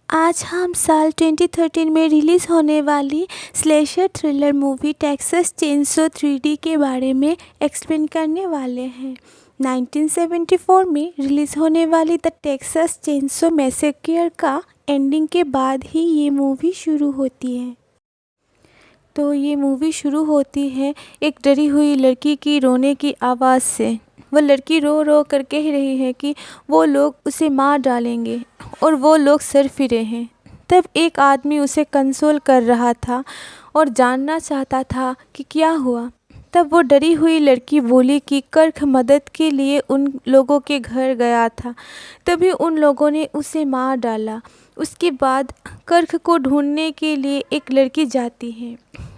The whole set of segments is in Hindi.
आज हम साल 2013 में रिलीज़ होने वाली slasher thriller movie Texas chainsaw 3D के बारे में एक्सप्लेन करने वाले हैं। 1974 में रिलीज़ होने वाली द टेक्सास चेनसो मैसेकर का एंडिंग के बाद ही ये मूवी शुरू होती है। तो ये मूवी शुरू होती है एक डरी हुई लड़की की रोने की आवाज़ से। वह लड़की रो रो कर कह रही है कि वो लोग उसे मार डालेंगे और वो लोग सर फिरे हैं। तब एक आदमी उसे कंसोल कर रहा था और जानना चाहता था कि क्या हुआ। तब वो डरी हुई लड़की बोली कि कर्क मदद के लिए उन लोगों के घर गया था, तभी उन लोगों ने उसे मार डाला। उसके बाद कर्क को ढूंढने के लिए एक लड़की जाती है,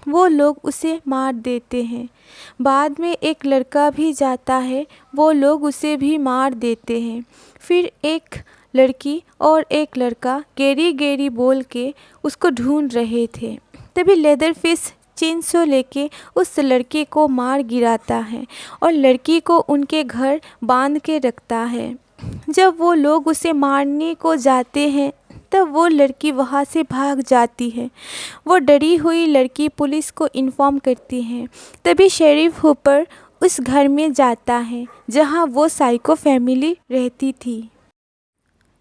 वो लोग उसे मार देते हैं। बाद में एक लड़का भी जाता है, वो लोग उसे भी मार देते हैं। फिर एक लड़की और एक लड़का गेरी गेरी बोल के उसको ढूंढ रहे थे। तभी लेदरफिश चेनसो लेके उस लड़के को मार गिराता है और लड़की को उनके घर बांध के रखता है। जब वो लोग उसे मारने को जाते हैं तब वो लड़की वहाँ से भाग जाती है। वो डरी हुई लड़की पुलिस को इन्फॉर्म करती है। तभी शेरिफ हुपर उस घर में जाता है जहाँ वो साइको फैमिली रहती थी।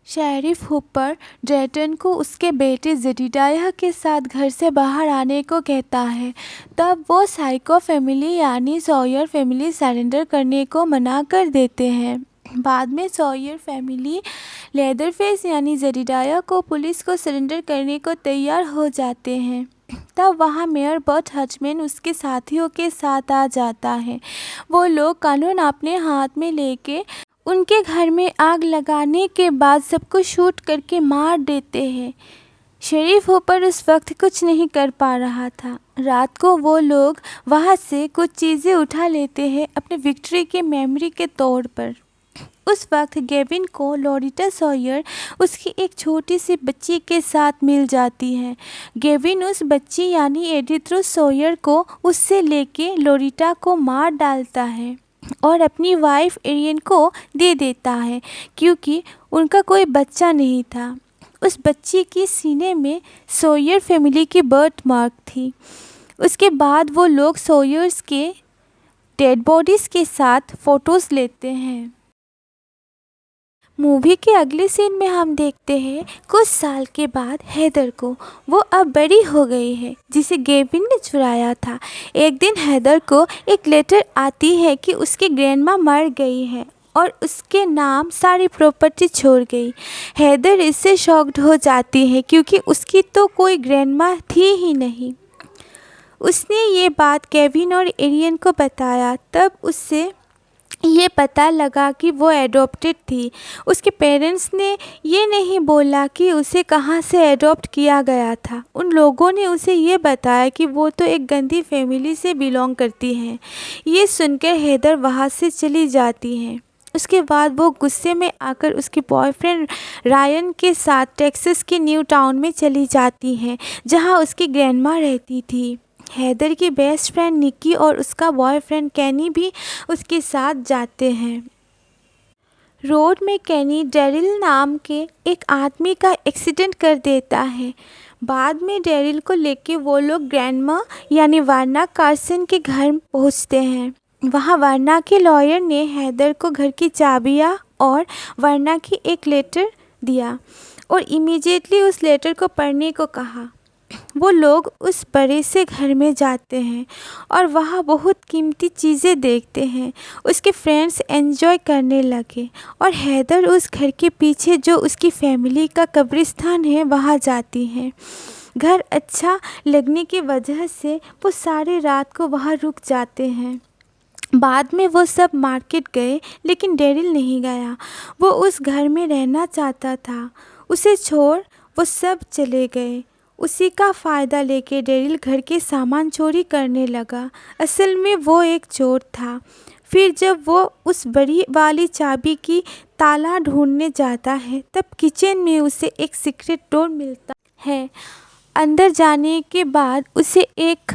शेरिफ हुपर ड्रेटन को उसके बेटे जेडिडाया के साथ घर से बाहर आने को कहता है। तब वो साइको फैमिली यानी सॉयर फैमिली सरेंडर करने को मना कर देते हैं। बाद में सॉयर फैमिली लेदरफेस यानी जेडिडाया को पुलिस को सरेंडर करने को तैयार हो जाते हैं। तब वहाँ मेयर बट हचमैन उसके साथियों के साथ आ जाता है। वो लोग कानून अपने हाथ में लेके उनके घर में आग लगाने के बाद सबको शूट करके मार देते हैं। शेरिफ हुपर उस वक्त कुछ नहीं कर पा रहा था। रात को वो लोग वहाँ से कुछ चीज़ें उठा लेते हैं अपने विक्ट्री के मेमोरी के तौर पर। उस वक्त गेविन को लोरिटा सॉयर उसकी एक छोटी सी बच्ची के साथ मिल जाती है। गेविन उस बच्ची यानी एडिथ्रो सॉयर को उससे लेके लोरिटा को मार डालता है और अपनी वाइफ एरियन को दे देता है क्योंकि उनका कोई बच्चा नहीं था। उस बच्ची की सीने में सॉयर फैमिली की बर्थ मार्क थी। उसके बाद वो लोग सॉयर्स के डेड बॉडीज़ के साथ फ़ोटोज़ लेते हैं। मूवी के अगले सीन में हम देखते हैं कुछ साल के बाद हेदर को। वो अब बड़ी हो गई है जिसे गेविन ने चुराया था। एक दिन हेदर को एक लेटर आती है कि उसकी ग्रैंडमा मर गई है और उसके नाम सारी प्रॉपर्टी छोड़ गई। हेदर इससे शॉक्ड हो जाती है क्योंकि उसकी तो कोई ग्रैंडमा थी ही नहीं। उसने ये बात केविन और एरियन को बताया। तब उससे ये पता लगा कि वो एडॉप्टेड थी। उसके पेरेंट्स ने ये नहीं बोला कि उसे कहाँ से एडॉप्ट किया गया था। उन लोगों ने उसे ये बताया कि वो तो एक गंदी फैमिली से बिलोंग करती हैं। ये सुनकर हेदर वहाँ से चली जाती हैं। उसके बाद वो गुस्से में आकर उसके बॉयफ्रेंड रायन के साथ टेक्सास के न्यू टाउन में चली जाती हैं जहाँ उसकी ग्रैंडमा रहती थी। हेदर की बेस्ट फ्रेंड निक्की और उसका बॉयफ्रेंड कैनी भी उसके साथ जाते हैं। रोड में कैनी डेरिल नाम के एक आदमी का एक्सीडेंट कर देता है। बाद में डेरिल को लेके वो लोग ग्रैंडमा यानी वार्ना कार्सन के घर पहुंचते हैं। वहाँ वार्ना के लॉयर ने हेदर को घर की चाबियाँ और वार्ना की एक लेटर दिया और इमीडिएटली उस लेटर को पढ़ने को कहा। वो लोग उस बड़े से घर में जाते हैं और वहाँ बहुत कीमती चीज़ें देखते हैं। उसके फ्रेंड्स एंजॉय करने लगे और हेदर उस घर के पीछे जो उसकी फैमिली का कब्रिस्तान है वहाँ जाती हैं। घर अच्छा लगने की वजह से वो सारी रात को वहाँ रुक जाते हैं। बाद में वो सब मार्केट गए लेकिन डेरिल नहीं गया। वो उस घर में रहना चाहता था। उसे छोड़ वो सब चले गए। उसी का फ़ायदा लेके डेरिल घर के सामान चोरी करने लगा। असल में वो एक चोर था। फिर जब वो उस बड़ी वाली चाबी की ताला ढूंढने जाता है तब किचन में उसे एक सीक्रेट डोर मिलता है। अंदर जाने के बाद उसे एक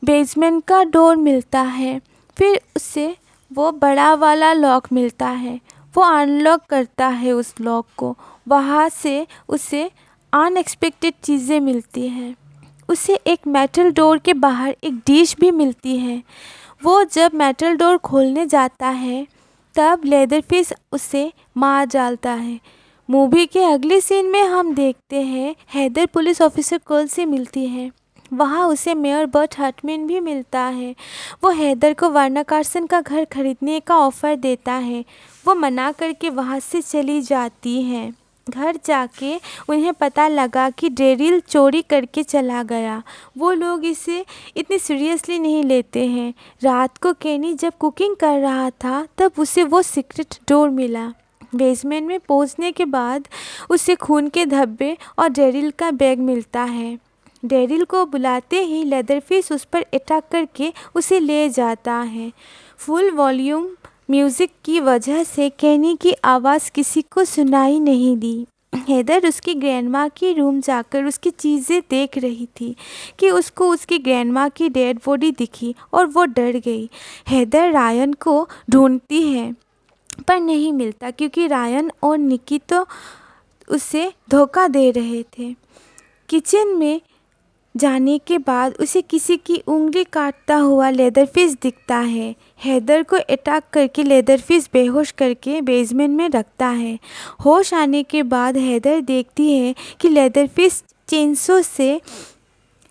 बेसमेंट का डोर मिलता है। फिर उसे वो बड़ा वाला लॉक मिलता है। वो अनलॉक करता है उस लॉक को। वहाँ से उसे अनएक्सपेक्टेड चीज़ें मिलती हैं। उसे एक मेटल डोर के बाहर एक डिश भी मिलती है। वो जब मेटल डोर खोलने जाता है तब लेदरफिश उसे मार डालता है। मूवी के अगले सीन में हम देखते हैं हेदर पुलिस ऑफिसर कर्ल से मिलती है। वहाँ उसे मेयर बर्ट हर्टमैन भी मिलता है। वो हेदर को वर्ना कार्सन का घर खरीदने का ऑफ़र देता है। वो मना करके वहाँ से चली जाती है। घर जाके उन्हें पता लगा कि डेरिल चोरी करके चला गया। वो लोग इसे इतनी सीरियसली नहीं लेते हैं। रात को केनी जब कुकिंग कर रहा था तब उसे वो सीक्रेट डोर मिला। बेसमेंट में पहुंचने के बाद उसे खून के धब्बे और डेरिल का बैग मिलता है। डेरिल को बुलाते ही लेदरफिश उस पर अटैक करके उसे ले जाता है। फुल वॉल्यूम म्यूज़िक की वजह से केनी की आवाज़ किसी को सुनाई नहीं दी। हेदर उसकी ग्रैंडमा के रूम जाकर उसकी चीज़ें देख रही थी कि उसको उसकी ग्रैंडमा की डेड बॉडी दिखी और वो डर गई। हेदर रायन को ढूंढती है पर नहीं मिलता क्योंकि रायन और निकी तो उसे धोखा दे रहे थे। किचन में जाने के बाद उसे किसी की उंगली काटता हुआ लेदरफिश दिखता है। हेदर को अटैक करके लेदरफिश बेहोश करके बेसमेंट में रखता है। होश आने के बाद हेदर देखती है कि लेदरफिश चेनसो से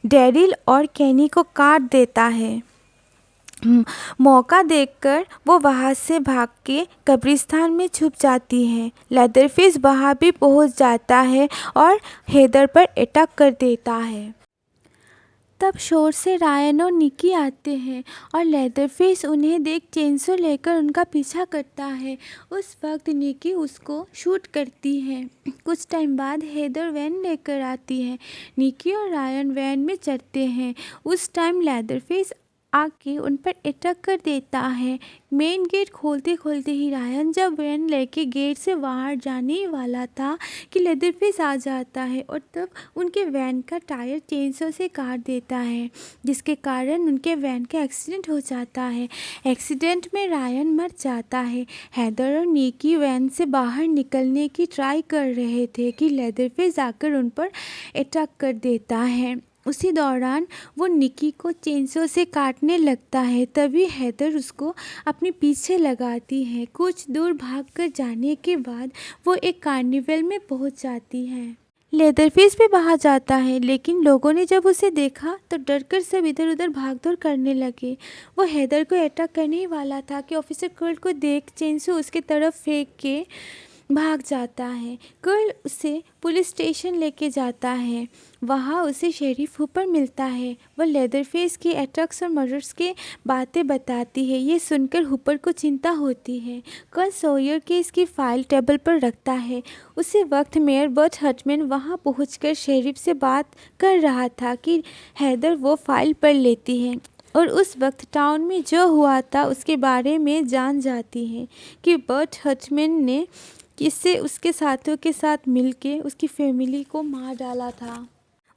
डेरिल और केनी को काट देता है। मौका देखकर वो वहाँ से भाग के कब्रिस्तान में छुप जाती है। लेदरफिश वहाँ भी पहुँच जाता है और हेदर पर अटैक कर देता है। तब शोर से रायन और निकी आते हैं और लेदरफिश उन्हें देख चेनसो लेकर उनका पीछा करता है। उस वक्त निकी उसको शूट करती है। कुछ टाइम बाद हेदर वैन लेकर आती है। निकी और रायन वैन में चढ़ते हैं। उस टाइम लेदरफिश आके उन पर अटैक कर देता है। मेन गेट खोलते खोलते ही रायन जब वैन लेके गेट से बाहर जाने ही वाला था कि लेदरफिश आ जाता है और तब उनके वैन का टायर चेनसो से काट देता है, जिसके कारण उनके वैन का एक्सीडेंट हो जाता है। एक्सीडेंट में रायन मर जाता है। हेदर और निकी वैन से बाहर निकलने की ट्राई कर रहे थे कि लेदरफिश आकर उन पर अटैक कर देता है। उसी दौरान वो निकी को चेनसो से काटने लगता है। तभी हेदर उसको अपने पीछे लगाती है। कुछ दूर भागकर जाने के बाद वो एक कार्निवल में पहुंच जाती है। लेदरफिश भी बाहर जाता है लेकिन लोगों ने जब उसे देखा तो डरकर सब इधर उधर भागदौड़ करने लगे। वो हेदर को अटैक करने ही वाला था कि ऑफिसर कर्ल को देख चेनसो उसकी तरफ फेंक के भाग जाता है। कर्ल उसे पुलिस स्टेशन लेके जाता है। वहाँ उसे शेरिफ हुपर मिलता है। वह लेदरफिश की अटैक्स और मर्डर्स के बातें बताती है। ये सुनकर हुपर को चिंता होती है। कर्ल सॉयर के इसकी फाइल टेबल पर रखता है। उसी वक्त मेयर बर्ट हर्टमैन वहाँ पहुंचकर शेरिफ से बात कर रहा था कि हेदर वो फाइल पढ़ लेती है और उस वक्त टाउन में जो हुआ था उसके बारे में जान जाती है कि बर्ट हर्टमैन ने किससे उसके साथियों के साथ मिलके उसकी फैमिली को मार डाला था।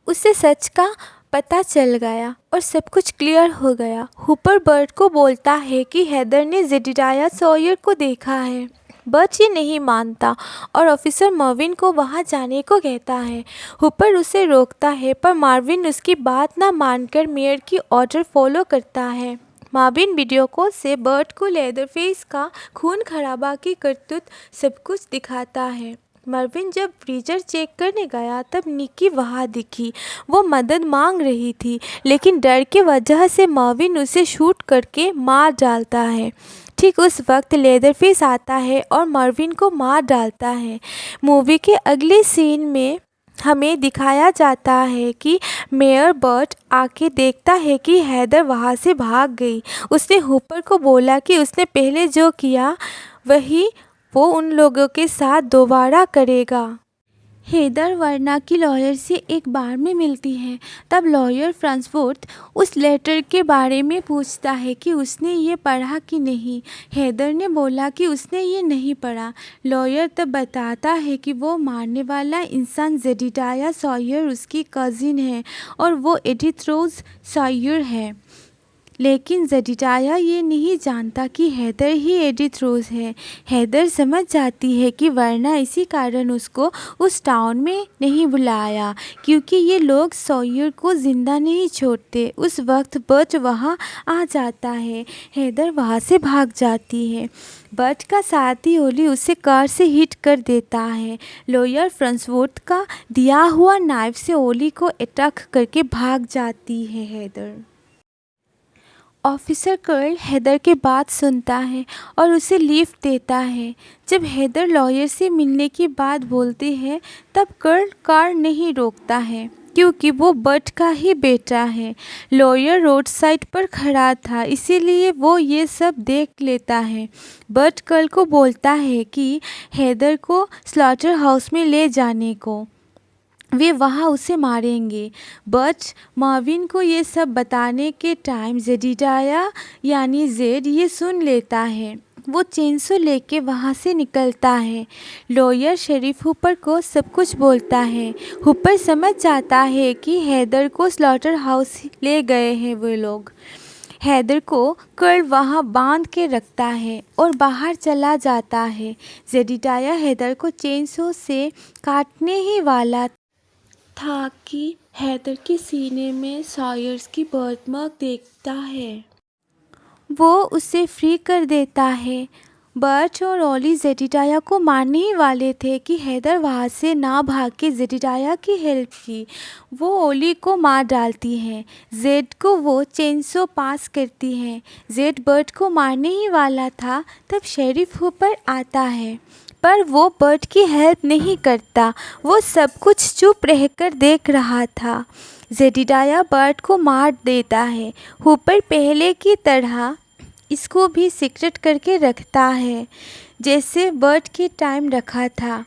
उसे सच का पता चल गया और सब कुछ क्लियर हो गया। हुपर बर्ट को बोलता है कि हेदर ने जेडिडाया सॉयर को देखा है। बर्ट ये नहीं मानता और ऑफिसर मार्विन को वहां जाने को कहता है। हुपर उसे रोकता है पर मार्विन उसकी बात ना मानकर मेयर की ऑर्डर फॉलो करता है। मार्विन वीडियो कॉल से बर्ट को लेदरफिश का खून खराबा की करतूत सब कुछ दिखाता है। मार्विन जब फ्रीजर चेक करने गया तब निकी वहाँ दिखी। वो मदद मांग रही थी लेकिन डर की वजह से मार्विन उसे शूट करके मार डालता है। ठीक उस वक्त लेदरफिश आता है और मार्विन को मार डालता है। मूवी के अगले सीन में हमें दिखाया जाता है कि मेयर बर्ट आके देखता है कि हेदर वहाँ से भाग गई। उसने हुपर को बोला कि उसने पहले जो किया वही वो उन लोगों के साथ दोबारा करेगा। हेदर वर्ना की लॉयर से एक बार में मिलती है। तब लॉयर फ्रांसवर्थ उस लेटर के बारे में पूछता है कि उसने ये पढ़ा कि नहीं। हेदर ने बोला कि उसने ये नहीं पढ़ा। लॉयर तब बताता है कि वो मारने वाला इंसान जेडिडाया सॉयर उसकी कज़िन है और वो एडिथ रोज सॉयर है। लेकिन जेडिडाया ये नहीं जानता कि हैदर ही एडिथ रोज है। हैदर समझ जाती है कि वरना इसी कारण उसको उस टाउन में नहीं बुलाया, क्योंकि ये लोग सॉयर को ज़िंदा नहीं छोड़ते। उस वक्त बर्ट वहाँ आ जाता है। हैदर वहाँ से भाग जाती है। बर्ट का साथी ओली उसे कार से हिट कर देता है। लॉयर फ्रांसवर्थ का दिया हुआ नाइफ से ओली को अटैक करके भाग जाती है। हैदर ऑफिसर कर्ल हैदर के बात सुनता है और उसे लिफ्ट देता है। जब हैदर लॉयर से मिलने की बात बोलती है तब कर्ल कार नहीं रोकता है, क्योंकि वो बर्ट का ही बेटा है। लॉयर रोड साइड पर खड़ा था, इसीलिए वो ये सब देख लेता है। बर्ट कर्ल को बोलता है कि हैदर को स्लॉटर हाउस में ले जाने को, वे वहाँ उसे मारेंगे। बर्ट मार्विन को ये सब बताने के टाइम जेडिडाया यानी जेड ये सुन लेता है। वो चेंसो लेके वहाँ से निकलता है। लॉयर शेरिफ हुपर को सब कुछ बोलता है। हुपर समझ जाता है कि हैदर को स्लॉटर हाउस ले गए हैं वो लोग। हैदर को कर्ल वहाँ बांध के रखता है और बाहर चला जाता है। जेडिडाया हैदर को चेंसो से काटने ही वाला था कि हैदर के सीने में सॉयर्स की बर्थमार्क देखता है। वो उसे फ्री कर देता है। बर्ट और ओली जेडिडाया को मारने ही वाले थे कि हैदर वहाँ से ना भाग के जेडिडाया की हेल्प की। वो ओली को मार डालती है। जेड को वो चेंसो पास करती है। जेड बर्ट को मारने ही वाला था तब शेरिफ हुपर आता है, पर वो बर्ट की हेल्प नहीं करता। वो सब कुछ चुप रहकर देख रहा था। जेडिडाया बर्ट को मार देता है। हुपर पहले की तरह इसको भी सीक्रेट करके रखता है, जैसे बर्ट के टाइम रखा था।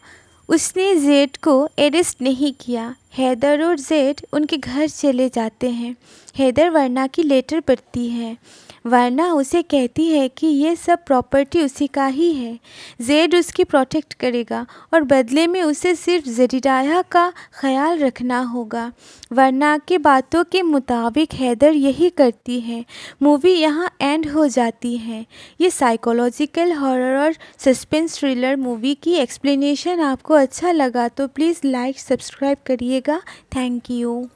उसने जेड को अरेस्ट नहीं किया। हैदर और जेड उनके घर चले जाते हैं। हैदर वर्ना की लेटर पढ़ती है। वर्ना उसे कहती है कि ये सब प्रॉपर्टी उसी का ही है। जेड उसकी प्रोटेक्ट करेगा और बदले में उसे सिर्फ जेडिडाया का ख्याल रखना होगा। वर्ना की बातों के मुताबिक हैदर यही करती है। मूवी यहाँ एंड हो जाती है। ये साइकोलॉजिकल हॉरर और सस्पेंस थ्रिलर मूवी की एक्सप्लेनेशन आपको अच्छा लगा तो प्लीज़ लाइक सब्सक्राइब करिएगा। Thank you.